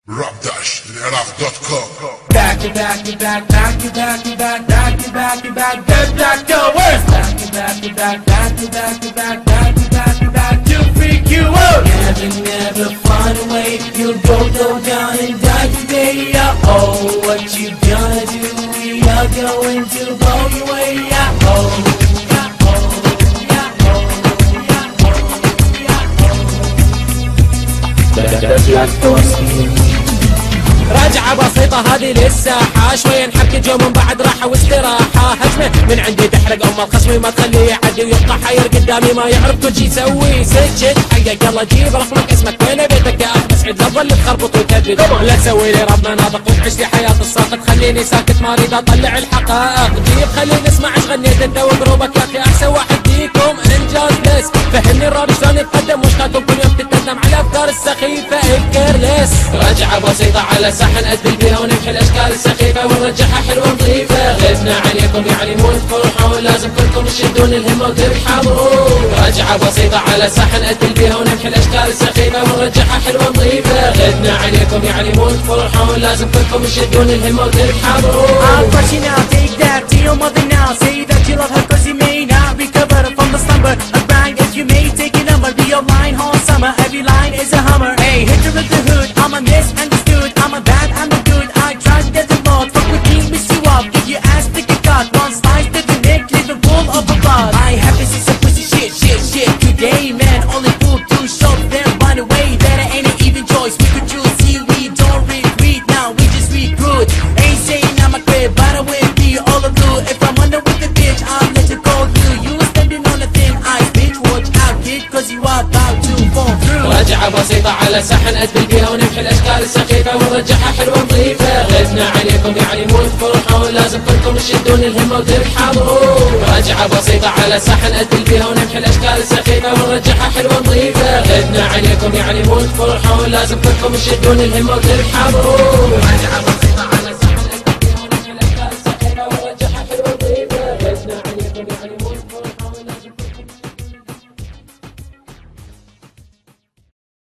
Rap-Iraq.com. Back to back to back, back to back to back, back to back to back, back to West. Back to back to back, back to back to back, back to back to back to freak you out. Never find a way. You'll go down and die today. Oh, what you gonna do? We are going to blow you away. راجعة بسيطة هذه للساحة، شوية نحكي جو من بعد راحة واستراحة. هجمة من عندي تحرق أم الخصم ما تخليه يعدي ويبقى حير قدامي ما يعرف كل شي يسوي. سجل حقك يلا جيب رقمك اسمك وين بيتك يا أخ بسعد لا تظل تخربط وتهدد. لا تسوي لي رب مناطق وتعيش لي حياة الساقط، خليني ساكت ما اريد اطلع الحقائق. جيب خليني اسمع ايش غنيت انت وجروبك يا اخي احسن واحد فيكم انجاز بس. فهمني الراب شلون يتقدم وشكاكم كل يوم تتندم على الافكار السخيفة الكيرلس. راجعة بسيطة على ساحن أدل بيها ونمحي الاشكال السخيفة ونرجعها حلوة نظيفة. غثنا عليكم يعني مو تفرحون لازم كلكم تشدون الهمة وترحبون. راجعة بسيطة على ساحن أدل بيها ونمحي الاشكال السخيفة ونرجعها حلوة نظيفة. غثنا عليكم يعني مو تفرحون لازم كلكم تشدون الهمة وترحبون. I'll crush you now, take that to your mother now. Say that you love her cause you may not recover from the slumber. A grind if you may take a number. Be your line all summer, every line is a hummer. Hey, hit her with the hood, I'm a misunderstood. I'm a bad, I'm a good, I try to get the Lord. Fuck with me, miss you up, give your ass to get cut. One slice to the neck, leave the full of a blood. I have to see some pussy shit today, man. Only fool to show them run away. That ain't an even choice, we could choose. See, we don't retreat, now we just recruit. Ain't saying I'm a crib, but I will be all of blue. If I'm under with the bitch, I'll let you go through. You standing on a thin ice, bitch, watch out kid, cause you are about to fall through. راجعة بسيطة على ساحن أدل بيها ونمحي الأشكال السخيفة ونرجعها حلوة نظيفة. غثنا عليكم يعني مو تفرحون لازم كلكم تشدون الهمة وترحبون. راجعة بسيطة على ساحن أدل بيها ونمحي الأشكال السخيفة ونرجعها حلوة نظيفة. غثنا عليكم يعني مو تفرحون لازم كلكم تشدون الهمة وترحبون.